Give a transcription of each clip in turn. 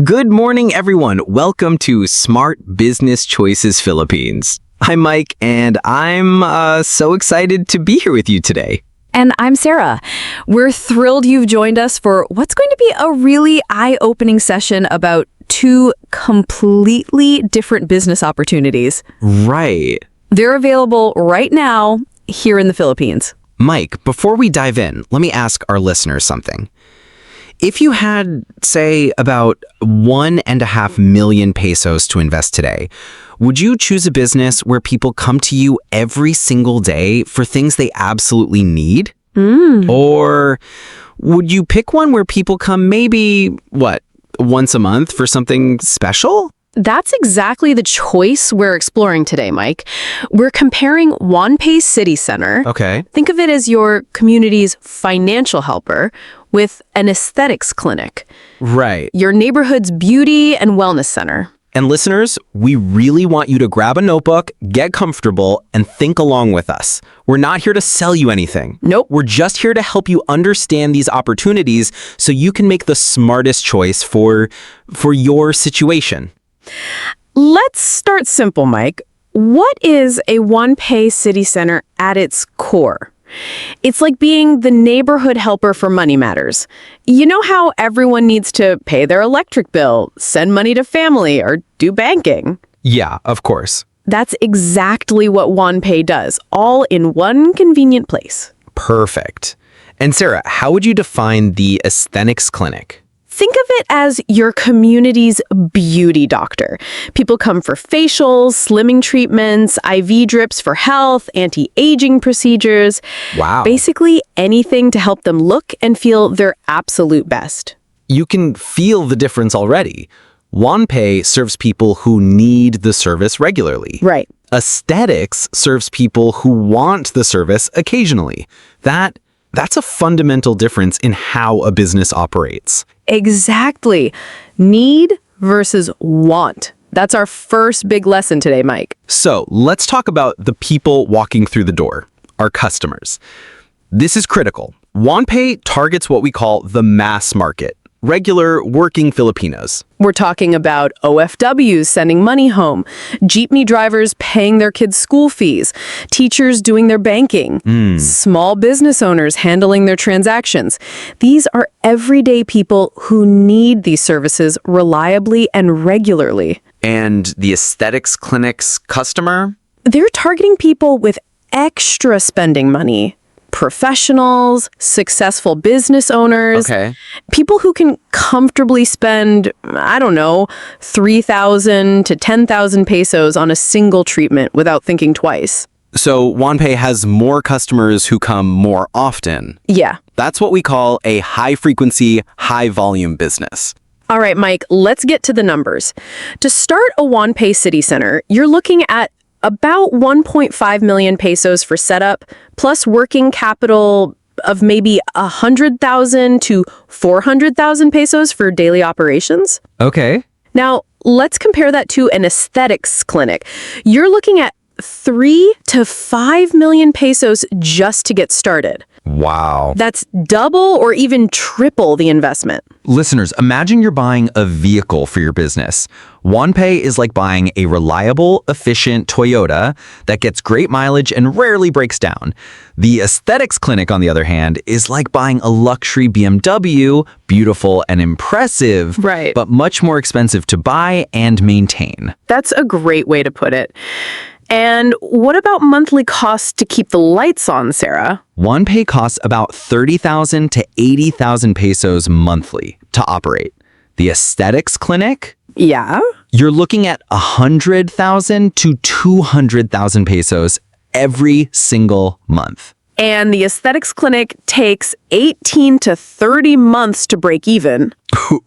Good morning, everyone. Welcome to Smart Business Choices Philippines. I'm Mike, and I'm so excited to be here with you today. And I'm Sarah. We're thrilled you've joined us for what's going to be a really eye-opening session about two completely different business opportunities. Right. They're available right now here in the Philippines. Mike, before we dive in, let me ask our listeners something. If you had, say, about 1.5 million pesos to invest today, would you choose a business where people come to you every single day for things they absolutely need? Or would you pick one where people come maybe, once a month for something special? That's exactly the choice we're exploring today, Mike. We're comparing JuanPay City Center. Okay. Think of it as your community's financial helper with an aesthetics clinic, Right. your neighborhood's beauty and wellness center. And listeners, we really want you to grab a notebook, get comfortable, and think along with us. We're not here to sell you anything. Nope. We're just here to help you understand these opportunities so you can make the smartest choice for your situation. Let's start simple, Mike. What is a JuanPay City Center at its core? It's like being the neighborhood helper for money matters. You know how everyone needs to pay their electric bill, send money to family, or do banking? Yeah, of course. That's exactly what JuanPay does, all in one convenient place. Perfect. And Sarah, how would you define the aesthetics clinic? Think of it as your community's beauty doctor. People come for facials, slimming treatments, IV drips for health, anti-aging procedures. Wow. Basically anything to help them look and feel their absolute best. You can feel the difference already. JuanPay serves people who need the service regularly. Right. Aesthetics serves people who want the service occasionally. That's a fundamental difference in how a business operates. Exactly. Need versus want. That's our first big lesson today, Mike. So let's talk about the people walking through the door, our customers. This is critical. JuanPay targets what we call the mass market, regular working Filipinos. We're talking about OFWs sending money home, jeepney drivers paying their kids' school fees, teachers doing their banking, small business owners handling their transactions. These are everyday people who need these services reliably and regularly. And the aesthetics clinic's customer? They're targeting people with extra spending money. Professionals, successful business owners, people who can comfortably spend, 3,000 to 10,000 pesos on a single treatment without thinking twice. So JuanPay has more customers who come more often. Yeah. That's what we call a high-frequency, high-volume business. All right, Mike, let's get to the numbers. To start a JuanPay City Center, you're looking at about 1.5 million pesos for setup, plus working capital of maybe 100,000 to 400,000 pesos for daily operations. Okay. Now, let's compare that to an aesthetics clinic. You're looking at 3 to 5 million pesos just to get started. Wow. That's double or even triple the investment. Listeners, imagine you're buying a vehicle for your business. JuanPay is like buying a reliable, efficient Toyota that gets great mileage and rarely breaks down. The aesthetics clinic, on the other hand, is like buying a luxury BMW, beautiful and impressive, Right. but much more expensive to buy and maintain. That's a great way to put it. And what about monthly costs to keep the lights on, Sarah? JuanPay costs about 30,000 to 80,000 pesos monthly to operate. The aesthetics clinic? Yeah. You're looking at 100,000 to 200,000 pesos every single month. And the aesthetics clinic takes 18 to 30 months to break even.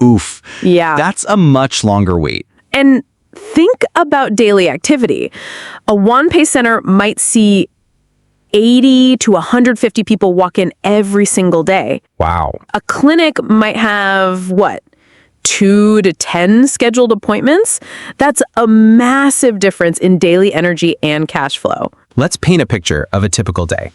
Oof. Yeah. That's a much longer wait. And think about daily activity. A JuanPay center might see 80 to 150 people walk in every single day. Wow. A clinic might have, 2 to 10 scheduled appointments? That's a massive difference in daily energy and cash flow. Let's paint a picture of a typical day.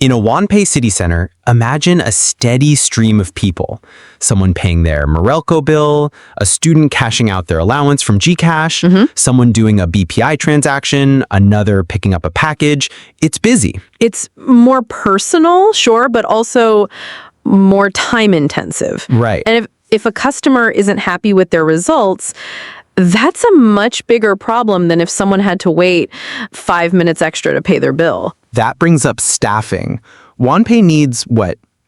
In a JuanPay City Center, imagine a steady stream of people. Someone paying their Merelco bill, a student cashing out their allowance from GCash, someone doing a BPI transaction, another picking up a package. It's busy. It's more personal, sure, but also more time intensive. Right. And if a customer isn't happy with their results, that's a much bigger problem than if someone had to wait 5 minutes extra to pay their bill. That brings up staffing. JuanPay needs,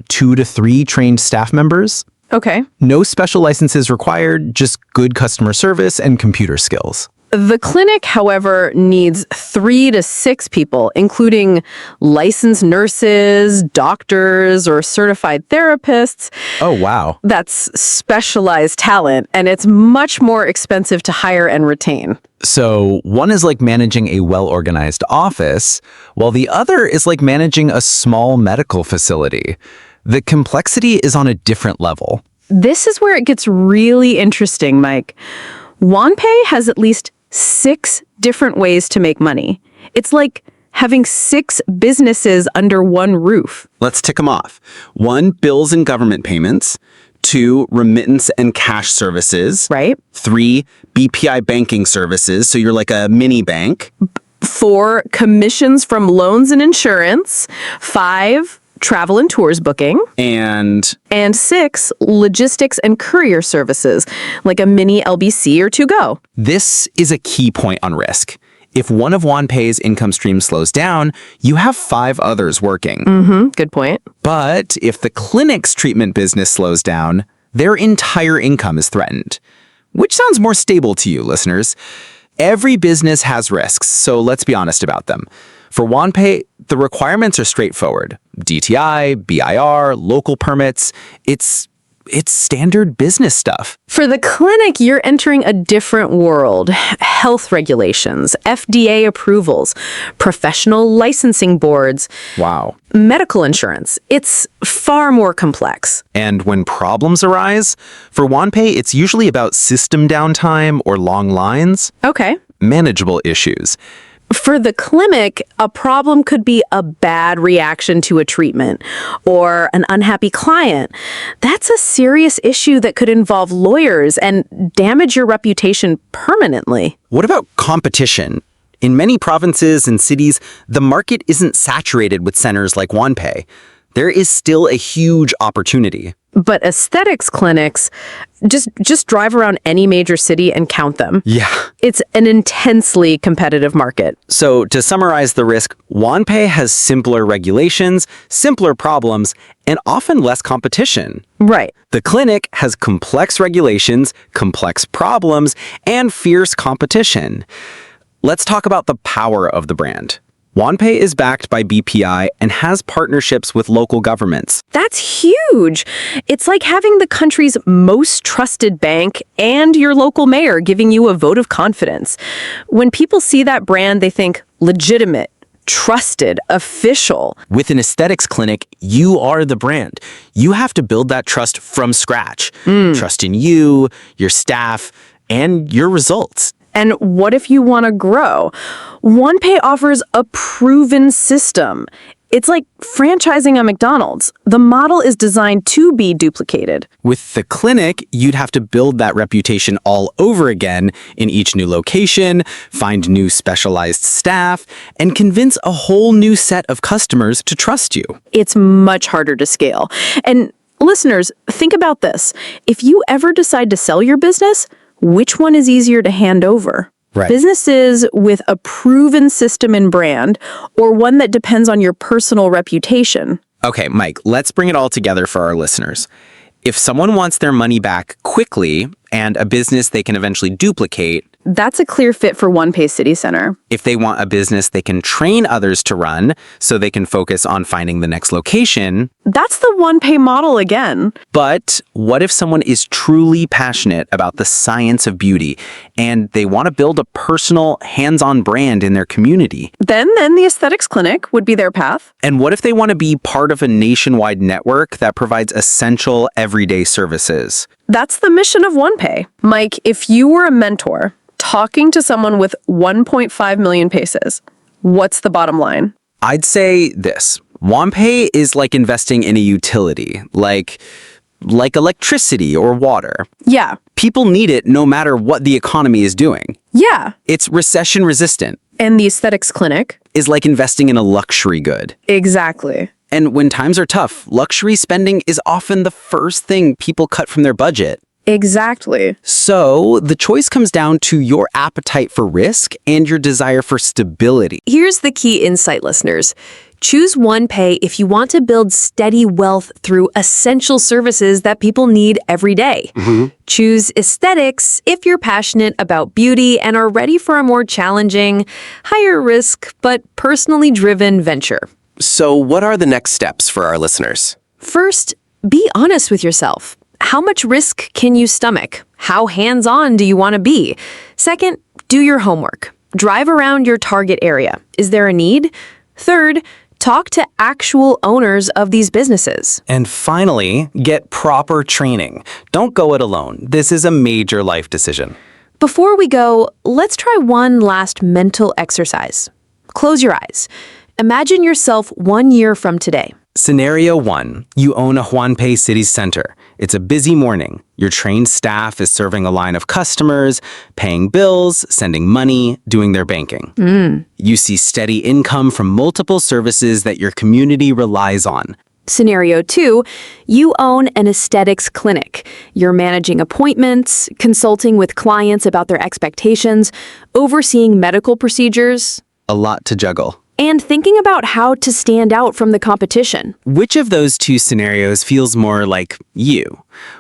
2 to 3 trained staff members? Okay. No special licenses required, just good customer service and computer skills. The clinic, however, needs 3 to 6 people, including licensed nurses, doctors, or certified therapists. Oh, wow. That's specialized talent, and it's much more expensive to hire and retain. So one is like managing a well-organized office, while the other is like managing a small medical facility. The complexity is on a different level. This is where it gets really interesting, Mike. JuanPay has at least 6 different ways to make money. It's like having 6 businesses under one roof. Let's tick them off. 1, bills and government payments. 2, remittance and cash services. Right. 3, BPI banking services, so you're like a mini bank. 4, commissions from loans and insurance. 5, travel and tours booking. And 6, logistics and courier services, like a mini LBC or To-Go. this is a key point on risk. If one of JuanPay's income streams slows down, you have 5 others working. Good point. But if the clinic's treatment business slows down, their entire income is threatened. Which sounds more stable to you, listeners? Every business has risks, so let's be honest about them. For JuanPay, the requirements are straightforward. DTI, BIR, local permits. It's standard business stuff. For the clinic, you're entering a different world. Health regulations, FDA approvals, professional licensing boards, Wow. medical insurance. It's far more complex. And when problems arise, for JuanPay, it's usually about system downtime or long lines, Okay. manageable issues. For the clinic, a problem could be a bad reaction to a treatment or an unhappy client. That's a serious issue that could involve lawyers and damage your reputation permanently. What about competition? In many provinces and cities, the market isn't saturated with centers like JuanPay. There is still a huge opportunity. But aesthetics clinics, just drive around any major city and count them. Yeah. It's an intensely competitive market. So to summarize the risk, JuanPay has simpler regulations, simpler problems, and often less competition. Right. The clinic has complex regulations, complex problems, and fierce competition. Let's talk about the power of the brand. JuanPay is backed by BPI and has partnerships with local governments. That's huge. It's like having the country's most trusted bank and your local mayor giving you a vote of confidence. When people see that brand, they think legitimate, trusted, official. With an aesthetics clinic, you are the brand. You have to build that trust from scratch. Trust in you, your staff, and your results. And what if you want to grow? JuanPay offers a proven system. It's like franchising a McDonald's. The model is designed to be duplicated. With the clinic, you'd have to build that reputation all over again in each new location, find new specialized staff, and convince a whole new set of customers to trust you. It's much harder to scale. And listeners, think about this. If you ever decide to sell your business, which one is easier to hand over? Right. Businesses with a proven system and brand, or one that depends on your personal reputation? Okay, Mike, let's bring it all together for our listeners. If someone wants their money back quickly and a business they can eventually duplicate, That's a clear fit for JuanPay City Center. if they want a business they can train others to run so they can focus on finding the next location. That's the JuanPay model again. But what if someone is truly passionate about the science of beauty and they want to build a personal, hands-on brand in their community? Then the aesthetics clinic would be their path. And what if they want to be part of a nationwide network that provides essential everyday services? That's the mission of JuanPay. Mike, if you were a mentor talking to someone with 1.5 million pesos, what's the bottom line? I'd say this. JuanPay is like investing in a utility, like electricity or water. Yeah. People need it no matter what the economy is doing. Yeah. It's recession-resistant. And the aesthetics clinic? Is like investing in a luxury good. Exactly. And when times are tough, luxury spending is often the first thing people cut from their budget. Exactly. So the choice comes down to your appetite for risk and your desire for stability. Here's the key insight, listeners. Choose JuanPay if you want to build steady wealth through essential services that people need every day. Choose aesthetics if you're passionate about beauty and are ready for a more challenging, higher risk, but personally driven venture. So what are the next steps for our listeners? First, be honest with yourself. How much risk can you stomach? How hands-on do you want to be? Second, do your homework. Drive around your target area. Is there a need? Third, talk to actual owners of these businesses. And finally, get proper training. Don't go it alone. This is a major life decision. Before we go, let's try one last mental exercise. Close your eyes. Imagine yourself 1 year from today. Scenario 1. You own a JuanPay City Center. It's a busy morning. Your trained staff is serving a line of customers, paying bills, sending money, doing their banking. You see steady income from multiple services that your community relies on. Scenario 2, you own an aesthetics clinic. You're managing appointments, consulting with clients about their expectations, overseeing medical procedures, A lot to juggle. and thinking about how to stand out from the competition. Which of those two scenarios feels more like you?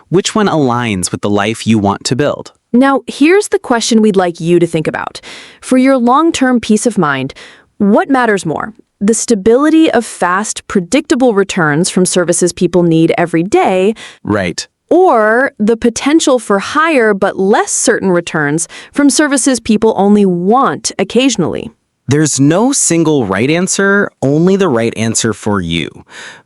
Which one aligns with the life you want to build? Now, here's the question we'd like you to think about. For your long-term peace of mind, what matters more? The stability of fast, predictable returns from services people need every day, Right. or the potential for higher but less certain returns from services people only want occasionally? There's no single right answer, only the right answer for you.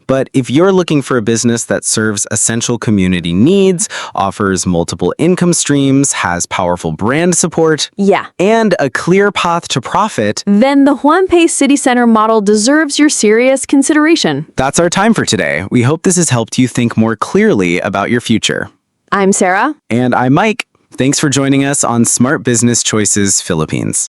But if you're looking for a business that serves essential community needs, offers multiple income streams, has powerful brand support, Yeah. and a clear path to profit, Then the JuanPay City Center model deserves your serious consideration. that's our time for today. We hope this has helped you think more clearly about your future. I'm Sarah. And I'm Mike. Thanks for joining us on Smart Business Choices Philippines.